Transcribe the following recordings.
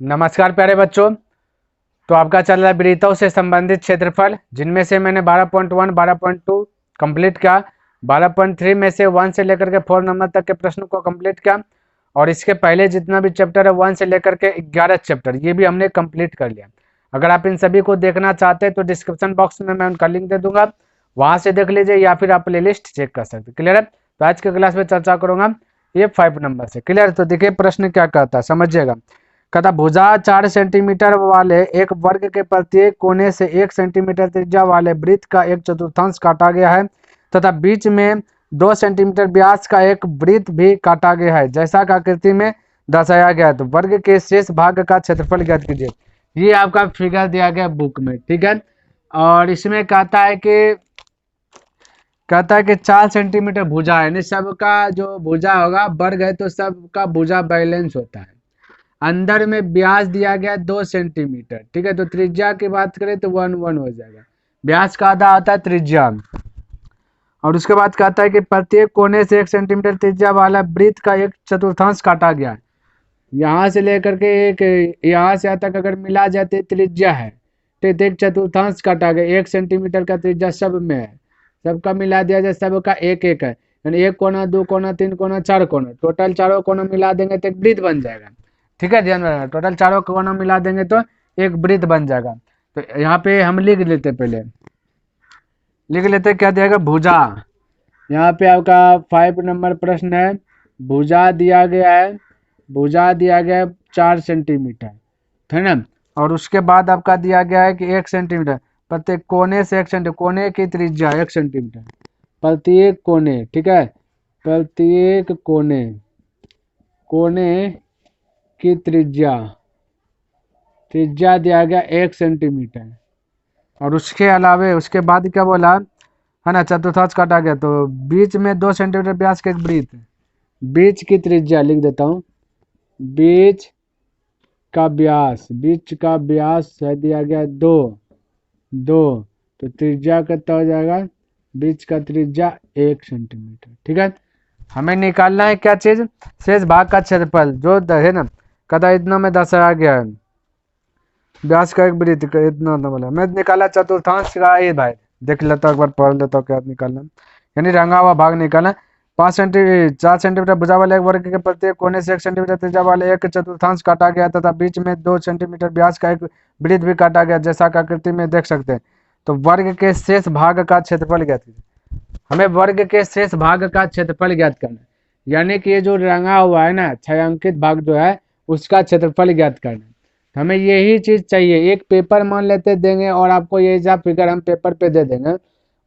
नमस्कार प्यारे बच्चों। तो आपका चल रहा है वृत्तों से संबंधित क्षेत्रफल, जिनमें से मैंने 12.1 12.2 कंप्लीट किया। 12.3 में से 1 से लेकर के 4 नंबर तक के प्रश्न को कंप्लीट किया। और इसके पहले जितना भी चैप्टर है 1 से लेकर के 11 चैप्टर ये भी हमने कंप्लीट कर लिया। अगर आप इन सभी को देखना चाहते हैं तो डिस्क्रिप्शन बॉक्स में मैं उनका लिंक दे दूंगा, वहां से देख लीजिए या फिर आप प्ले लिस्ट चेक कर सकते। क्लियर है? तो आज के क्लास में चर्चा करूंगा ये 5 नंबर से। क्लियर? तो देखिए प्रश्न क्या कहता है, समझिएगा। कहता भुजा 4 सेंटीमीटर वाले एक वर्ग के प्रत्येक कोने से 1 सेंटीमीटर त्रिज्या वाले वृत्त का एक चतुर्थांश काटा गया है तथा बीच में 2 सेंटीमीटर व्यास का एक वृत्त भी काटा गया है, जैसा कि आकृति में दर्शाया गया है। तो वर्ग के शेष भाग का क्षेत्रफल ज्ञात कीजिए। ये आपका फिगर दिया गया बुक में, ठीक है। और इसमें कहता है कि 4 सेंटीमीटर भुजा है, यानी सबका जो भुजा होगा वर्ग है तो सबका भुजा बैलेंस होता है। अंदर में व्यास दिया गया 2 सेंटीमीटर, ठीक है। तो त्रिज्या की बात करें तो 1 हो जाएगा। व्यास का आधा आता है त्रिज्या। और उसके बाद कहता है कि प्रत्येक कोने से 1 सेंटीमीटर त्रिज्या वाला वृत्त का एक चतुर्थांश काटा गया है। यहाँ से लेकर के एक यहाँ से यहाँ तक अगर मिला जाते त्रिज्या है तो एक चतुर्थांश काटा गया। 1 सेंटीमीटर का त्रिज्या सब में है, सबका मिला दिया जाए, सबका एक एक है, यानी 1 कोना 2 कोना 3 कोना 4 कोना, टोटल चारों कोना मिला देंगे तो एक वृत्त बन जाएगा। ठीक है, ध्यान रखना, टोटल चारों कोना मिला देंगे तो एक वृत्त बन जाएगा। तो यहाँ पे हम लिख लेते, पहले लिख लेते क्या दिया भुजा। यहाँ पे आपका 5 नंबर प्रश्न है। भुजा दिया गया है, भुजा दिया गया है 4 सेंटीमीटर, है ना। और उसके बाद आपका दिया गया है कि 1 सेंटीमीटर प्रत्येक कोने से 1 सेंटीमीटर, कोने की त्रिज्या 1 सेंटीमीटर प्रत्येक कोने, ठीक है। प्रत्येक कोने की त्रिज्या दिया गया 1 सेंटीमीटर। और उसके अलावे उसके बाद क्या बोला है ना, चतुर्थांश काटा गया तो बीच में 2 सेंटीमीटर व्यास का एक वृत्त, बीच की त्रिज्या लिख देता हूँ, बीच का व्यास है दिया गया 2 तो त्रिज्या कितना हो जाएगा, बीच का त्रिज्या 1 सेंटीमीटर, ठीक है। हमें निकालना है क्या चीज, शेष भाग का क्षेत्रफल जो है ना, कदा इतना में दर्शाया गया है। व्यास का एक वृत्त का इतना बोला, मैं निकाला चतुर्थांश का। ये भाई देख लेता हूँ, एक बार पढ़ लेता हूँ क्या निकालना, यानी रंगा हुआ भाग निकालना। 4 सेंटीमीटर भुजा वाले एक वर्ग के प्रत्येक कोने से 1 सेंटीमीटर त्रिज्या वाले एक चतुर्थांश काटा गया तथा बीच में 2 सेंटीमीटर व्यास का एक वृत्त भी काटा गया, जैसा कि आकृति में देख सकते हैं। तो वर्ग के शेष भाग का क्षेत्रफल ज्ञात कीजिए। हमें वर्ग के शेष भाग का क्षेत्रफल ज्ञात करना है, यानी कि ये जो रंगा हुआ है ना छायांकित भाग जो है उसका क्षेत्रफल ज्ञात करना है। हमें यही चीज चाहिए। एक पेपर मान लेते देंगे और आपको ये सब फिगर हम पेपर पे दे देंगे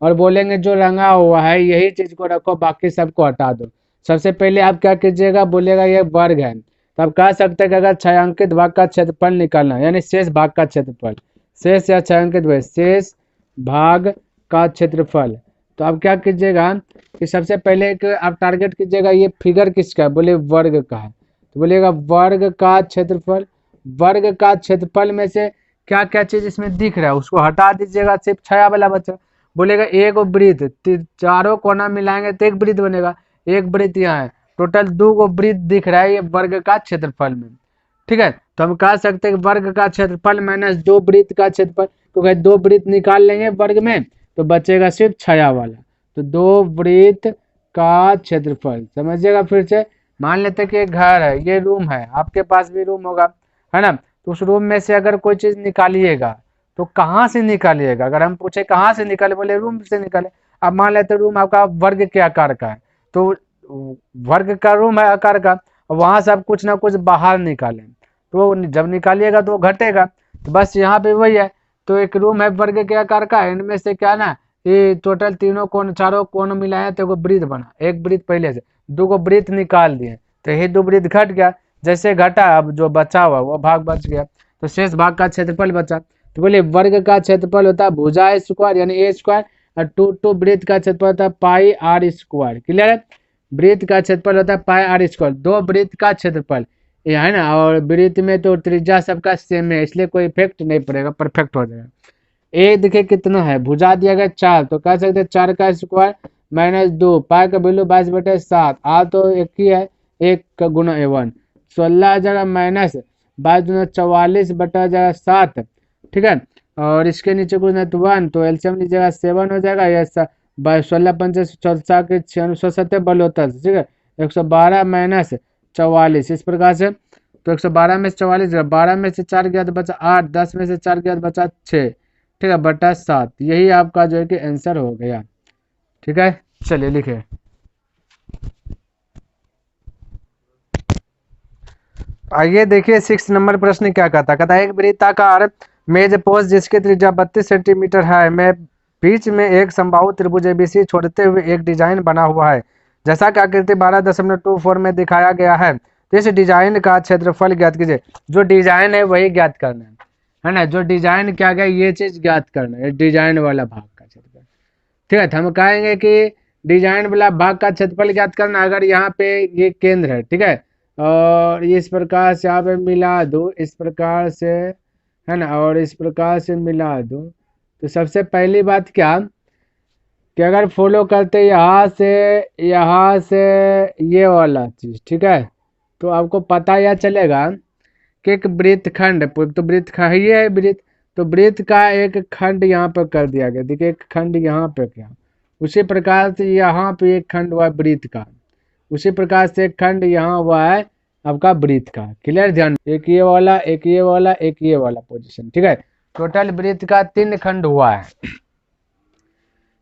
और बोलेंगे जो रंगा हुआ है यही चीज को रखो, बाकी सबको हटा दो। सबसे पहले आप क्या कीजिएगा, बोलेगा ये वर्ग है, तो आप कह सकते हैं कि अगर छायांकित भाग का क्षेत्रफल निकालना यानी शेष भाग का क्षेत्रफल, शेष या छायांकित भाग, शेष भाग का क्षेत्रफल, तो आप क्या कीजिएगा कि सबसे पहले एक आप टारगेट कीजिएगा ये फिगर किसका है, बोले वर्ग का है, तो बोलिएगा वर्ग का क्षेत्रफल। वर्ग का क्षेत्रफल में से क्या क्या चीज इसमें दिख रहा है उसको हटा दीजिएगा, सिर्फ छाया वाला बच्चा। बोलेगा एक वृत्त, चारों कोना मिलाएंगे तो एक वृत्त बनेगा, एक वृत्त यहाँ है, टोटल 2 वृत्त दिख रहा है ये वर्ग का क्षेत्रफल में, ठीक है। तो हम कह सकते हैं कि वर्ग का क्षेत्रफल माइनस 2 वृत्त का क्षेत्रफल, क्योंकि 2 वृत्त निकाल लेंगे वर्ग में तो बचेगा सिर्फ छाया वाला। तो 2 वृत्त का क्षेत्रफल, समझिएगा फिर से। मान लेते कि घर है, ये रूम है, आपके पास भी रूम होगा, है ना। तो उस रूम में से अगर कोई चीज निकालिएगा तो कहाँ से निकालिएगा, अगर हम पूछे कहाँ से निकाले, बोले रूम से निकाले। अब मान लेते रूम आपका वर्ग के आकार का है, तो वर्ग का रूम है आकार का, वहां से आप कुछ ना कुछ बाहर निकालें तो जब निकालिएगा तो वो घटेगा। तो बस यहाँ पे वही है। तो एक रूम है वर्ग के आकार का, इनमें से क्या ना ये टोटल तीनों कोण चारों कोण मिलाए तो एगो वृत्त बना, एक वृत्त पहले से 2 वृत्त निकाल दिए तो ये 2 वृत्त घट गया, जैसे घटा अब जो बचा हुआ वो भाग बच गया, तो शेष भाग का क्षेत्रफल बचा। तो बोले वर्ग का क्षेत्रफल होता है भुजा स्क्वायर यानी ए स्क्वायर, और 2 वृत्त का क्षेत्रफल होता है पाई आर स्क्वायर। क्लियर है? वृत्त का क्षेत्रफल होता है पाई आर स्क्वायर, 2 वृत्त का क्षेत्रफल ये है ना। और वृत्त में तो त्रिज्या सबका सेम है इसलिए कोई इफेक्ट नहीं पड़ेगा, परफेक्ट हो जाएगा। ए देखिए कितना है, भुजा दिया गया 4 तो कह सकते 4 का स्क्वायर माइनस 2, पाई का वैल्यू 22/7, आ तो एक ही है, 1 का गुना A1, 16 जगह माइनस 22 दूना 44 बटा जाएगा 7, ठीक है। और इसके नीचे कुछ नहीं तो 1, तो एलसीएम लीजिएगा 7 हो जाएगा, या 16 पंचे 4 के 670 बल होता है, ठीक है। 112 माइनस 44 इस प्रकार से, तो 112 में से 44 गया, 12 में से 4 गया तो बचा 8, 10 में से 4 गया तो बचा 6, ठीक है, बटा 7। यही आपका जो है कि आंसर हो गया, ठीक है। चलिए लिखे। आइए देखिए 6 नंबर प्रश्न क्या कहता है एक वृत्ताकार मेज पोस्ट जिसकी त्रिज्या 32 सेंटीमीटर है में बीच में एक समबाहु त्रिभुज एबीसी छोड़ते हुए एक डिजाइन बना हुआ है, जैसा कि आकृति 12.24 में दिखाया गया है। तो इस डिजाइन का क्षेत्रफल ज्ञात कीजिए। जो डिजाइन है वही ज्ञात करना है ना। जो डिजाइन क्या गया ये चीज ज्ञात करना है, डिजाइन वाला भाग का क्षेत्रफल, ठीक है। तो हम कहेंगे कि डिजाइन वाला भाग का क्षेत्रफल ज्ञात करना। अगर यहाँ पे ये केंद्र है, ठीक है, और इस प्रकार से यहाँ पे मिला दो, इस प्रकार से, है ना, और इस प्रकार से मिला दो, तो सबसे पहली बात क्या कि अगर फॉलो करते यहाँ से ये वाला चीज, ठीक है, तो आपको पता यह चलेगा कि एक वृत्तखंड, तो वृत्तखंड ये है वृत्त, तो वृत्त का एक खंड यहाँ पर कर दिया गया, देखिए एक खंड यहाँ पे क्या, उसी प्रकार से यहाँ पे एक खंड हुआ वृत्त का, उसी प्रकार से एक खंड यहाँ हुआ है आपका वृत्त का। क्लियर, ध्यान, एक ये वाला, एक ये वाला, एक ये वाला पोजीशन, ठीक है। टोटल वृत्त का 3 खंड हुआ है।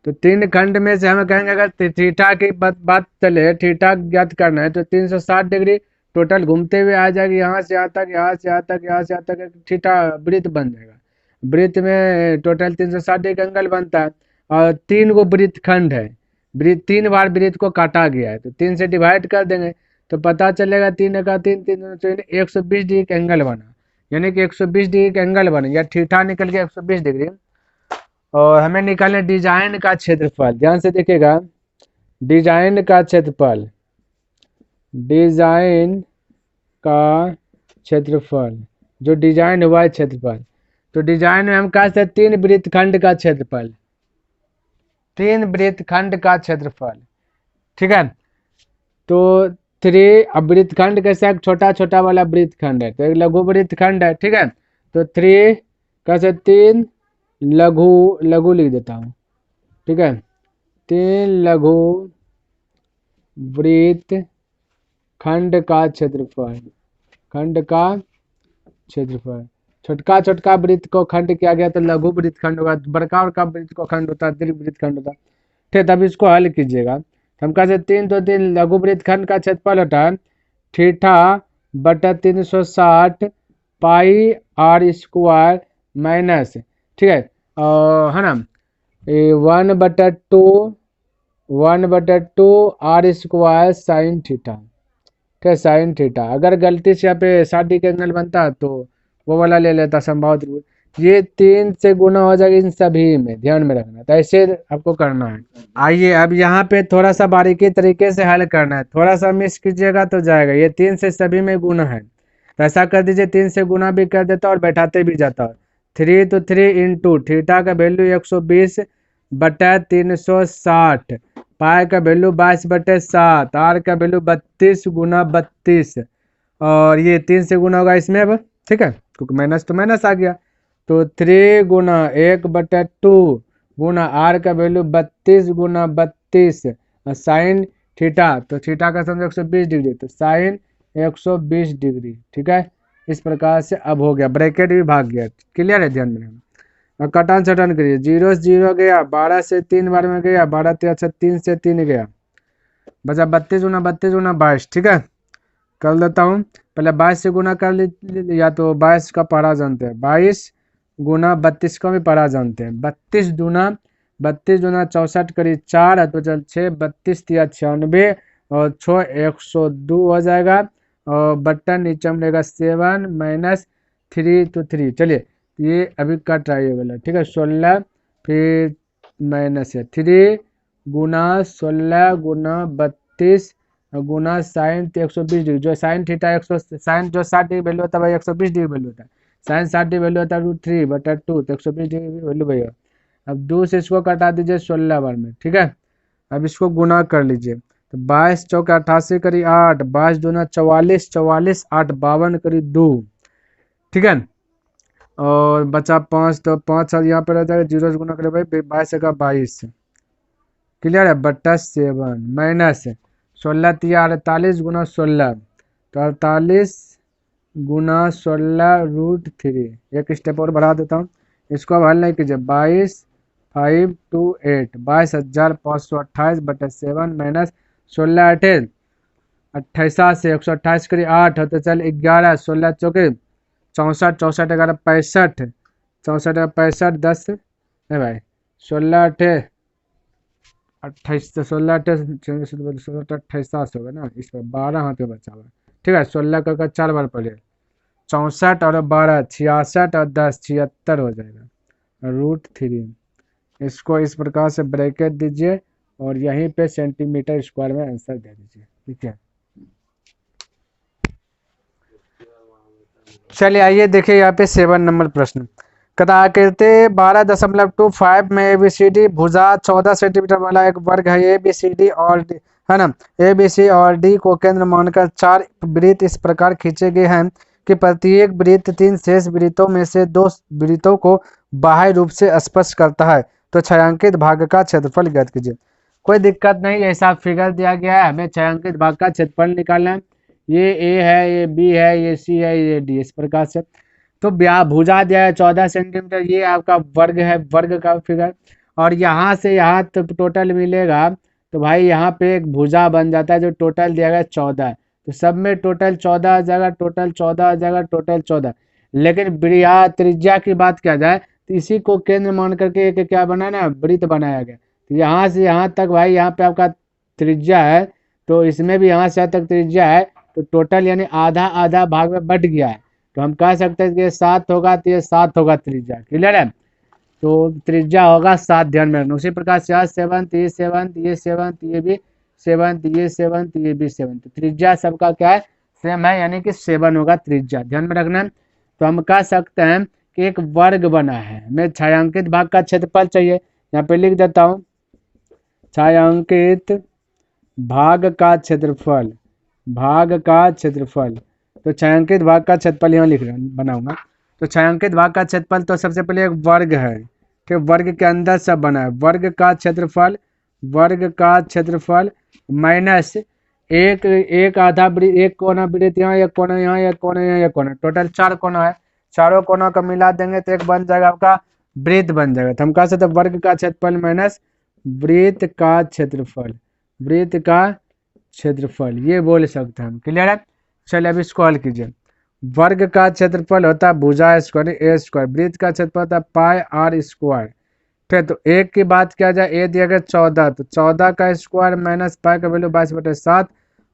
तो 3 खंड में से हम कहेंगे अगर थीटा की बात चले, थीटा ज्ञात करना है तो 360 डिग्री टोटल घूमते हुए आ जाएगी, यहाँ से यहाँ तक, यहाँ से यहाँ तक, यहाँ से यहाँ तक थीटा वृत्त बन जाएगा। वृत्त में टोटल 360 डिग्री एंगल बनता है, और 3 गो वृत्त खंड है, 3 बार वृत्त को काटा गया है, तो 3 से डिवाइड कर देंगे तो पता चलेगा 3 का 3, 120 डिग्री का एंगल बना, यानी कि 120 डिग्री का एंगल बना, या थीटा निकल गया 120 डिग्री। और हमें निकालना डिजाइन का क्षेत्रफल, ध्यान से देखिएगा, डिजाइन का क्षेत्रफल, डिजाइन का क्षेत्रफल, जो डिजाइन हुआ है क्षेत्रफल, तो डिजाइन में हम कह सकते 3 वृत्तखंड का क्षेत्रफल, 3 वृत्तखंड का क्षेत्रफल, ठीक है। तो 3, अब वृत्तखंड कैसा है, छोटा छोटा वाला वृत्तखंड है, तो एक लघु वृत्तखंड है, ठीक है। तो 3 कैसे 3 लघु, लघु लिख देता हूँ, ठीक है, 3 लघु वृत्त खंड का क्षेत्रफल, खंड का क्षेत्रफल। छोटका छोटका वृत्त को खंड किया गया तो लघु वृत्त खंड होगा, बड़का बड़का वृत्त को खंड होता है दीर्घ वृत्त खंड होता है, ठीक। तब इसको हल कीजिएगा, हम कह सकते 3 तो 3 लघु वृत्त खंड का क्षेत्रफल होता है थीटा बटा 360 पाई आर स्क्वायर माइनस, ठीक है, है ना, 1/2 आर स्क्वायर साइन थीटा, ठीक है, साइन थीटा। अगर गलती से यहाँ पे 60 डिग्री एंगल बनता तो वो वाला ले लेता संभावित त्रिभुज, ये 3 से गुना हो जाएगा इन सभी में, ध्यान में रखना, तो ऐसे आपको करना है। आइए अब यहाँ पे थोड़ा सा बारीकी तरीके से हल करना है, थोड़ा सा मिस कीजिएगा तो जाएगा। ये 3 से सभी में गुना है, तो ऐसा कर दीजिए 3 से गुना भी कर देता और बैठाते भी जाता। 3 तो 3 इंटू थीटा का वैल्यू 120 बटा 360, पाई का वैल्यू 22/7, आर का वैल्यू 32 गुना 32, और ये 3 से गुना होगा इसमें अब, ठीक है, क्योंकि माइनस तो माइनस आ गया, तो 3 गुना 1/2 गुना आर का वैल्यू 32 गुना 32 साइन थीटा, तो थीटा का समझो 120 डिग्री, तो साइन 120 डिग्री, ठीक है। इस प्रकार से अब हो गया, ब्रैकेट भी भाग गया, क्लियर है, ध्यान में। और कटन सटन करिए, 0 से 0 गया, 12 से 3 बार में गया, 12 3 3 से 3 गया, बचा 32 गुना 32 गुना 22, ठीक है। कर लेता हूँ, पहले 22 से गुना कर या तो 22 का पढ़ा जानते हैं, 22 गुना 32 का भी पढ़ा जानते हैं, 32 दूना 64 करीब 4 तो चल 6, 32 या 96 और 6 102 हो जाएगा, और बटन नीचे मिलेगा 7 माइनस 3 तो 3, चलिए ये अभी कट रहा है ये वाला, ठीक है, 16 फिर माइनस है 3 गुना 16 गुना 32 गुना साइन 120 डिग्री, जो साइन थीटा 100, साइन जो 60 डिग्री वैल्यू होता है भाई 120 डिग्री वैल्यू होता है, साइन 60 डिग्री वैल्यू होता है √3/2, तो 120 डिग्री वैल्यू भैया। अब 2 से इसको कटा दीजिए 16 बार में, ठीक है। अब इसको गुना कर लीजिए, तो 22 चौका 88 करीब 8, 22 दूना 44, 44 8 52 करीब 2, ठीक है। और बचा 5, तो 5 साल यहाँ पे रह जाएगा, 0 से गुना करे भाई, 22 का 22, क्लियर है, बट्टा 7 माइनस 16 तिया 48 गुना 16, तो 48 गुना 16√3। एक स्टेप और बढ़ा देता हूँ, इसको अब हल नहीं कीजिए, 22,528 22,528 बटा 7 माइनस 16 28 से 128 करी 8 होते चल 11 16 चौके 64 64 11 65 64 65 10 है भाई 16 28 तो 16 28 होगा ना, इस पर 12 हाथ पे बचा हुआ, ठीक है। 16 का 4 बार पढ़िए, 64 और 12 66 और 10 76 हो जाएगा √3। इसको इस प्रकार से ब्रैकेट दीजिए और यहीं पे सेंटीमीटर स्क्वायर में आंसर दे दीजिए, ठीक है। चलिए आइए देखिए यहाँ पे 7 नंबर प्रश्न, आकृति 12.25 में ABCD भुजा 14 सेंटीमीटर वाला एक वर्ग है, ABCD और D है ना, ABC और D को केंद्र मानकर 4 वृत्त इस प्रकार खींचे गए हैं कि प्रत्येक वृत्त 3 शेष वृत्तों में से 2 वृत्तों को बाह्य रूप से स्पर्श करता है, तो छायांकित भाग का क्षेत्रफल ज्ञात कीजिए। कोई दिक्कत नहीं, ऐसा फिगर दिया गया है, हमें छायांकित भाग का क्षेत्रफल निकालना है। ये A है, ये B है, ये C है, ये D, इस प्रकार से। तो भुजा दिया है 14 सेंटीमीटर, ये आपका वर्ग है, वर्ग का फिगर, और यहाँ से यहाँ तो टोटल मिलेगा, तो भाई यहाँ पे एक भुजा बन जाता है जो टोटल दिया गया 14, तो सब में टोटल 14 आ जाएगा, टोटल 14 आ जाएगा, टोटल 14। लेकिन यहाँ त्रिज्या की बात किया जाए तो इसी को केंद्र मान करके एक क्या बनाया ना, वृत्त बनाया गया, तो यहाँ से यहाँ तक भाई यहाँ पे आपका त्रिज्या है, तो इसमें भी यहाँ से यहाँ तक त्रिज्या है, तो टोटल यानी आधा आधा भाग में बट गया है, तो हम कह सकते हैं कि ये 7 होगा, तो ये 7 होगा त्रिज्या, क्लियर है। तो त्रिज्या होगा 7, ध्यान में रखना। उसी प्रकार से 7 ये 7 ये 7 ये भी 7 ये 7 ये भी 7, तो त्रिज्या सबका क्या है, सेम है, यानी कि 7 होगा त्रिज्या, ध्यान में रखना। तो हम कह सकते हैं कि एक वर्ग बना है, हमें छायांकित भाग का क्षेत्रफल चाहिए, यहाँ पे लिख देता हूँ छायांकित भाग का क्षेत्रफल, भाग का क्षेत्रफल, तो छायांकित भाग का क्षेत्रफल यहाँ लिख रहा बनाऊंगा। तो छायांकित भाग का क्षेत्रफल तो सबसे पहले एक वर्ग है, ठीक, वर्ग के अंदर सब बना है, वर्ग का क्षेत्रफल, वर्ग का क्षेत्रफल माइनस एक आधा एक कोना वृत्त यहाँ, एक कोना यहाँ, एक कोना यहाँ, एक कोना, टोटल 4 कोना है, चारों कोना का मिला देंगे तो एक बन जाएगा आपका वृत्त बन जाएगा। तो हम कह सकते हैं वर्ग का क्षेत्रफल माइनस वृत्त का क्षेत्रफल, वृत्त का क्षेत्रफल, ये बोल सकते हैं हम, क्लियर है। चलिए अब इसको हल कीजिए, वर्ग का क्षेत्रफल होता है भुजा स्क्वायर ए स्क्वायर, वृत्त का क्षेत्रफल होता है पाई आर स्क्वायर, ठीक। तो एक की बात किया जाए, ए दिया गया 14, तो 14 का स्क्वायर माइनस पाई का वैल्यू 22/7,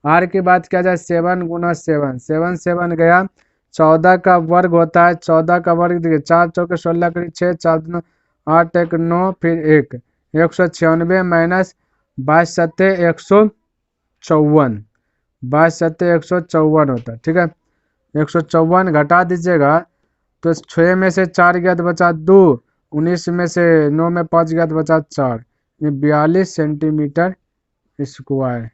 आर की बात किया जाए 7 गुना 7 7 7 गया, 14 का वर्ग होता है, 14 का वर्ग देखिए 4 चौके 16 करीब 6 4 2 8 1 9 फिर 1 196 माइनस 22 154, 22 होता है, ठीक है। 154 घटा दीजिएगा तो 6 में से 4 गया तो बचा 2, 19 में से 9 में 5 गया तो बचा 4, ये 42 सेंटीमीटर स्क्वायर।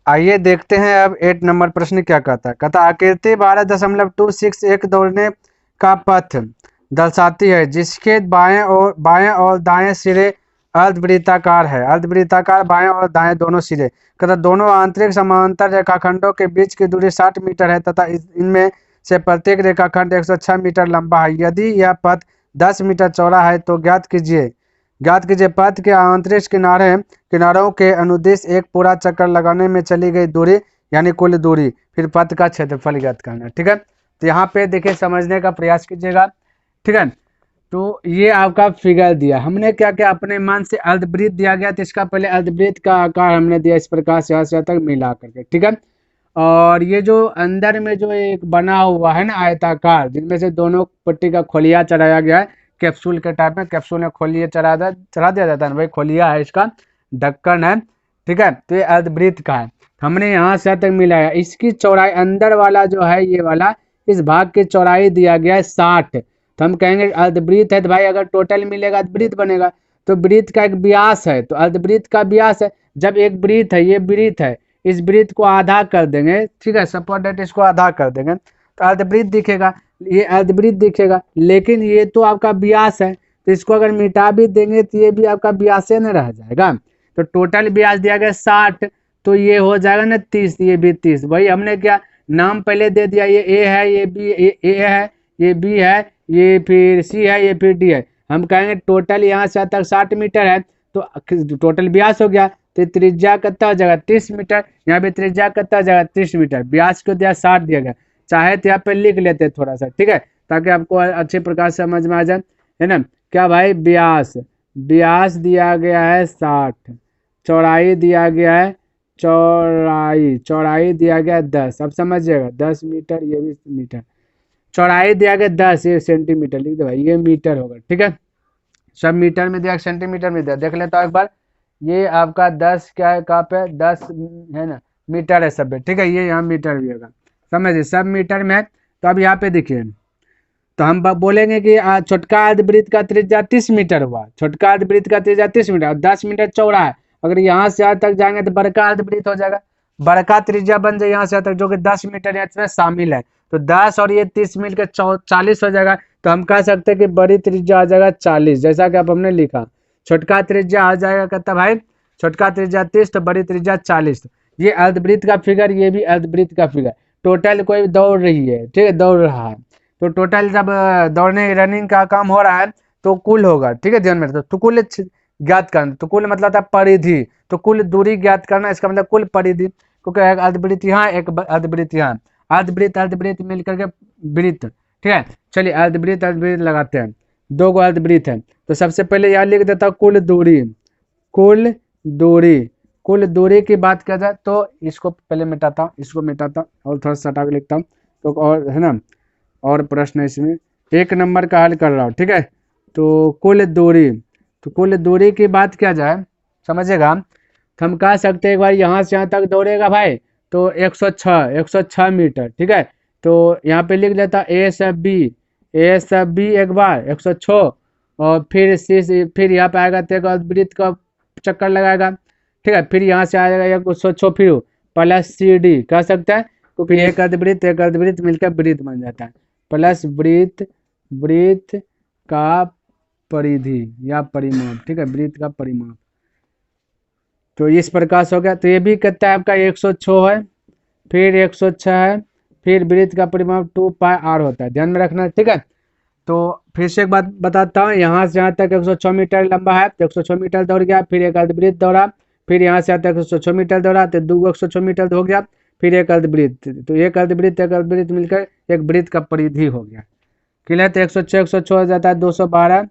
आइए देखते हैं अब 8 नंबर प्रश्न क्या कहता है, आकृति 12.26 एक दौड़ने का पथ दर्शाती है जिसके बाएं और दाएं सिरे अर्धवृत्ताकार है, अर्धवृत्ताकार बाएं और दाएं दोनों सिरे, दोनों आंतरिक समांतर रेखाखंडों के बीच की दूरी 60 मीटर है तथा इनमें से प्रत्येक रेखाखंड 106 मीटर लंबा है। यदि यह पथ 10 मीटर चौड़ा है तो ज्ञात कीजिए पथ के आंतरिक किनारों के अनुदिश एक पूरा चक्कर लगाने में चली गई दूरी यानी कुल दूरी, फिर पथ का क्षेत्रफल ज्ञात करना, ठीक है। तो यहाँ पे देखिए समझने का प्रयास कीजिएगा, ठीक है। तो ये आपका फिगर दिया, हमने क्या क्या अपने मन से अर्धवृत्त दिया गया, तो इसका पहले अर्धवृत्त का आकार हमने दिया इस प्रकार से यहाँ से तक मिला करके, ठीक है। और ये जो अंदर में जो एक बना हुआ है ना आयताकार, जिनमें से दोनों पट्टी का खोलिया चढ़ाया गया है, कैप्सूल के टाइप में, कैप्सूल में खोलिया चढ़ा दिया जाता है भाई, खोलिया है, इसका ढक्कन है, ठीक है। तो ये अर्धवृत्त का है, हमने यहाँ से तक मिलाया, इसकी चौड़ाई अंदर वाला जो है ये वाला, इस भाग की चौड़ाई दिया गया है 60, तो हम कहेंगे अर्धवृत्त है, तो भाई अगर टोटल मिलेगा तो वृत्त बनेगा, तो वृत्त का एक व्यास है, तो अर्धवृत्त का व्यास है, जब एक ब्रीथ है, ये ब्रीथ है, इस ब्रीथ को आधा कर देंगे, ठीक है, सपोज दैट इसको आधा कर देंगे तो अर्ध ब्रीथ दिखेगा, ये अर्ध ब्रीथ दिखेगा, लेकिन ये तो आपका व्यास है, तो इसको अगर मिटा भी देंगे तो ये भी आपका व्यास न रह जाएगा। तो टोटल व्यास दिया गया 60, तो ये हो जाएगा ना 30, ये भी 30। वही हमने क्या नाम पहले दे दिया, ये ए है, ये बी, ए है, ये बी है, ये फिर सी है, ये फिर डी है। हम कहेंगे टोटल यहाँ से तक 60 मीटर है, तो टोटल व्यास हो गया, तो त्रिज्या कितना हो जाएगा 30 मीटर, यहाँ पे त्रिज्या कितना हो जाएगा 30 मीटर, व्यास को दिया 60 दिया गया। चाहे तो यहाँ पे लिख लेते थोड़ा सा, ठीक है, ताकि आपको अच्छे प्रकार से समझ में आ जाए, है ना। क्या भाई, व्यास, व्यास दिया गया है 60, चौड़ाई दिया गया है, चौड़ाई दिया गया 10, अब समझिएगा 10 मीटर, ये भी मीटर, चौड़ाई दिया गया 10, ये सेंटीमीटर लिख दो भाई, ये मीटर होगा, ठीक है। सब मीटर में दिया, सेंटीमीटर में दिया, देख लेता हूँ एक बार, ये आपका 10 क्या है, कहाँ पे 10 है ना, मीटर है सब पे, ठीक है, ये यहाँ मीटर भी होगा, समझिए सब मीटर में है। तो अब यहाँ पे देखिए, तो हम बोलेंगे कि छोटका अर्धवृत्त का त्रिज्या 30 मीटर हुआ, छोटका अर्धवृत्त का त्रिज्या 30 मीटर और 10 मीटर चौड़ा है, अगर यहाँ से यहाँ तक जाएंगे तो बड़का अर्धवृत्त हो जाएगा, बड़का त्रिज्या बन जाए यहाँ से यहाँ तक, जो कि 10 मीटर इसमें शामिल है, तो 10 और ये 30 मिलकर 40 हो जाएगा। तो हम कह सकते हैं कि बड़ी त्रिज्या आ जाएगा 40, जैसा कि अब हमने लिखा, छोटका त्रिज्या आ जाएगा कितना भाई, छोटका त्रिज्या 30 तो बड़ी त्रिज्या 40। ये अर्धवृत्त का फिगर, ये भी अर्धवृत्त का फिगर, टोटल कोई दौड़ रही है, ठीक है, दौड़ रहा है, तो टोटल जब दौड़ने रनिंग का काम हो रहा है तो कुल होगा, ठीक है, ध्यान में रखो, तो कुल ज्ञात करना, तो कुल मतलब था परिधि, तो कुल दूरी ज्ञात करना, इसका मतलब कुल परिधि, क्योंकि एक अर्धवृत्त यहाँ, एक अर्धवृत्त यहाँ, अर्धवृत्त अर्धवृत्त मिलकर के वृत्त, ठीक है। चलिए अर्धवृत्त अर्धवृत्त लगाते हैं, 2 गो अर्धवृत्त है, तो सबसे पहले यहाँ लिख देता हूँ कुल दूरी, कुल दूरी, कुल दूरी की बात किया जाए तो इसको पहले मिटाता हूँ, इसको मिटाता हूँ और थोड़ा सा हटा के लिखता हूँ, तो और है ना, और प्रश्न है इसमें, 1 नंबर का हल कर रहा हूँ, ठीक है। तो कुल दूरी, तो कुल दूरी की बात किया जाए, समझिएगा, तो हम कह सकते हैं एक बार यहाँ से यहाँ तक दौड़ेगा भाई, तो 106 मीटर, ठीक है। तो यहाँ पे लिख लेता ए सब बी, ए सब बी एक बार 106, और फिर सी, फिर यहाँ पे आएगा तो एक वृत्त का चक्कर लगाएगा, ठीक है, फिर यहाँ से आ जाएगा 106, फिर प्लस सी डी कह सकता है, क्योंकि एक अर्धवृत्त मिलकर वृत्त बन जाता है, प्लस वृत्त, वृत्त का परिधि या परिमाप, ठीक है, वृत्त का परिमाप, तो इस प्रकार से हो गया। तो ये भी कहता है आपका 106 है, फिर 106 है, फिर वृत्त का परिमाप 2 पाई आर होता है, ध्यान में रखना, ठीक है। तो फिर से एक बात बताता हूँ, यहाँ से यहाँ तक 106 मीटर लंबा है, तो 106 मीटर दौड़ गया, फिर एक अर्धवृत्त दौड़ा, फिर यहाँ से यहाँ तक 106 मीटर दौड़ा, तो 2 106 मीटर हो गया, फिर एक अर्धवृत्त, तो एक अर्धवृत्त मिलकर एक वृत्त का परिधि हो गया, क्लियर। तो 106 हो जाता है 212,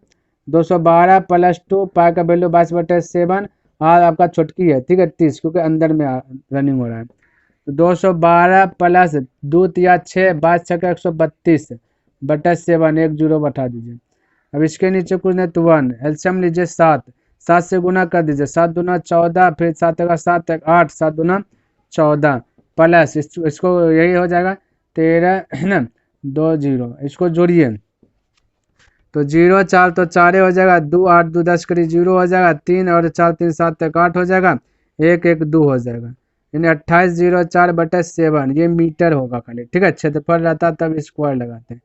212 प्लस 2 पाई का वैल्यू 22/7, और आपका छुटकी है, ठीक है, 30, क्योंकि अंदर में रनिंग हो रहा है, तो 212 प्लस 2 या 6, 5 132/7, एक जीरो बैठा दीजिए। अब इसके नीचे कुछ नहीं तो 1, एल्शियम लीजिए 7, 7 से गुना कर दीजिए, 7 दूना 14, फिर 7 का 7 8, 7 दूना 14, प्लस इसको यही हो जाएगा 13 है ना, 2 0, इसको जोड़िए, तो 0 4 तो 4 हो जाएगा, 2 8 2 10 करीब 0 हो जाएगा, 3 और 4 3 7 तक 8 हो जाएगा, 1 1 2 हो जाएगा, यानी 28/04/7, ये मीटर होगा खाली, ठीक है। क्षेत्रफल रहता तब स्क्वायर लगाते हैं,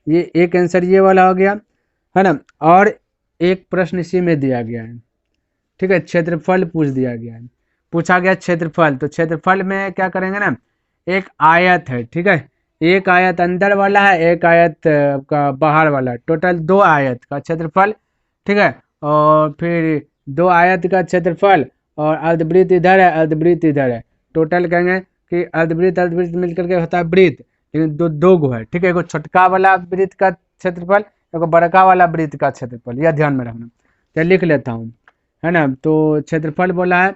ये एक आंसर ये वाला हो गया, है ना। और एक प्रश्न इसी में दिया गया है, ठीक है, क्षेत्रफल पूछ दिया गया है, पूछा गया क्षेत्रफल, तो क्षेत्रफल में क्या करेंगे ना, एक आयत है, ठीक है, एक आयत अंदर वाला है, एक आयत का बाहर वाला है, टोटल 2 आयत का क्षेत्रफल, ठीक है, और फिर 2 आयत का क्षेत्रफल, और अर्धवृत्त इधर है, अर्धवृत्त इधर है, टोटल कहेंगे कि अर्धवृत्त मिलकर के होता है वृत्त, लेकिन दो गो है, ठीक है, एगो छोटका वाला वृत्त का क्षेत्रफल, एगो बड़का वाला वृत्त का क्षेत्रफल, यह ध्यान में रखना। तो लिख लेता हूँ, है ना, तो क्षेत्रफल बोला है,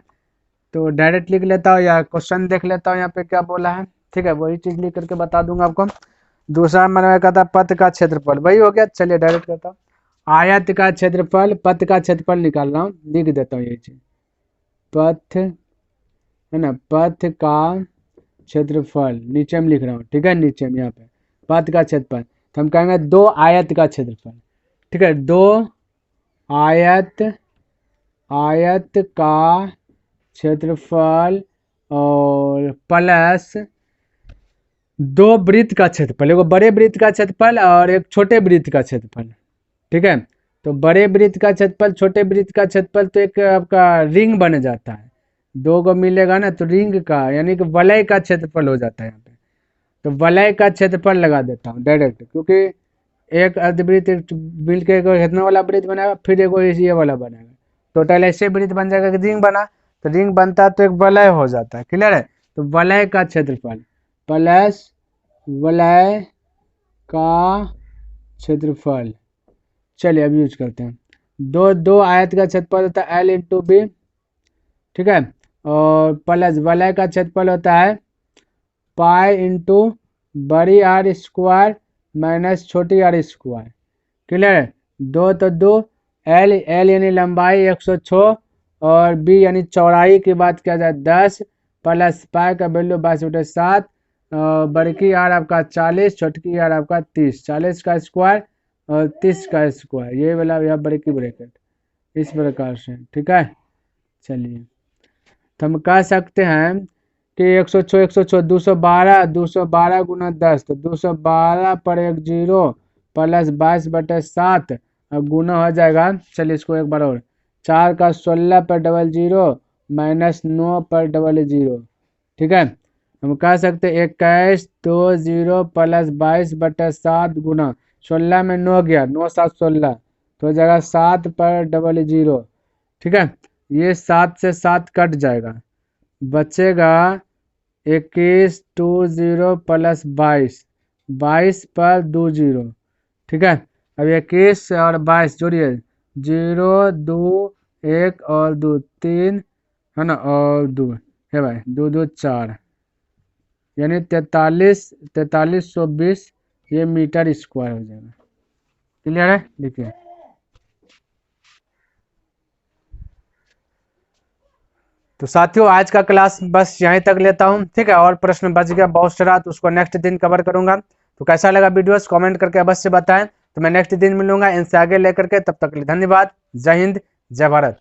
तो डायरेक्ट लिख लेता हूँ या क्वेश्चन देख लेता हूँ यहाँ पे क्या बोला है, ठीक है, वही चीज लिख करके बता दूंगा आपको। दूसरा नंबर में कहता पथ का क्षेत्रफल, वही हो गया, चलिए डायरेक्ट करता हूँ, आयत का क्षेत्रफल, पथ का क्षेत्रफल निकाल रहा हूँ, लिख देता हूँ ये चीज, पथ है ना, पथ का क्षेत्रफल नीचे में लिख रहा हूँ, ठीक है, नीचे में यहाँ पे पथ का क्षेत्रफल, तो हम कहेंगे 2 आयत का क्षेत्रफल, ठीक है, 2 आयत का क्षेत्रफल और प्लस 2 वृत्त का क्षेत्रफल, एगो बड़े वृत्त का क्षेत्रफल और एक छोटे वृत्त का क्षेत्रफल। ठीक है, तो बड़े वृत्त का क्षेत्रफल छोटे वृत्त का क्षेत्रफल, तो एक आपका रिंग बन जाता है, 2 को मिलेगा ना तो रिंग का यानी कि वलय का क्षेत्रफल हो जाता है यहाँ पे। तो वलय का क्षेत्रफल लगा देता हूँ डायरेक्ट, क्योंकि एक अर्धवृत्त मिल के कितना वाला वृत्त बनाएगा, फिर एगो ये वाला बनाएगा, टोटल ऐसे वृत्त बन जाएगा कि रिंग बना, तो रिंग बनता है तो एक वलय हो जाता है। क्लियर है, तो वलय का क्षेत्रफल प्लस वलय का क्षेत्रफल। चलिए अब यूज करते हैं, दो आयत का क्षेत्रफल होता है L/B, ठीक है, और प्लस वलय का क्षेत्रफल होता है पाई इंटू बड़ी आर स्क्वायर माइनस छोटी आर स्क्वायर। क्लियर है, 2 तो 2, एल यानी लंबाई 106 और बी यानी चौड़ाई की बात किया जाए 10 प्लस पाई का वैल्यू 22/7, बड़की आर आपका 40, छोटकी आर आपका 30, 40 का स्क्वायर और 30 का स्क्वायर, ये वाला यह बड़की ब्रैकेट इस प्रकार से। ठीक है, चलिए तो हम कह सकते हैं कि 106 212 गुना 10, तो 212 पर 1 0 प्लस 22/7 और गुना हो जाएगा, चलिए इसको एक बार और, 4 का 16 पर 00 माइनस 9 पर 00। ठीक है, हम कह सकते 21 20 प्लस 22/7 गुना 16 में 9 गया, 9 7 16, तो हो जाएगा 7 पर 00। ठीक है, ये 7 से 7 कट जाएगा, बचेगा 21 20 प्लस 22 पर 2 0। ठीक है, अब 21 और 22 जोड़िए, 0 2 1 और 2 3 है ना, और 2 है भाई, 2 2 4 यानी 4320 ये मीटर स्क्वायर हो जाएगा। क्लियर है, देखिए तो साथियों आज का क्लास बस यहीं तक लेता हूं। ठीक है, और प्रश्न बच गया बहुत सारा, तो उसको नेक्स्ट दिन कवर करूंगा। तो कैसा लगा वीडियोस कमेंट करके अवश्य बताएं, तो मैं नेक्स्ट दिन मिलूंगा इनसे आगे लेकर के। तब तक के लिए धन्यवाद, जय हिंद, जय भारत।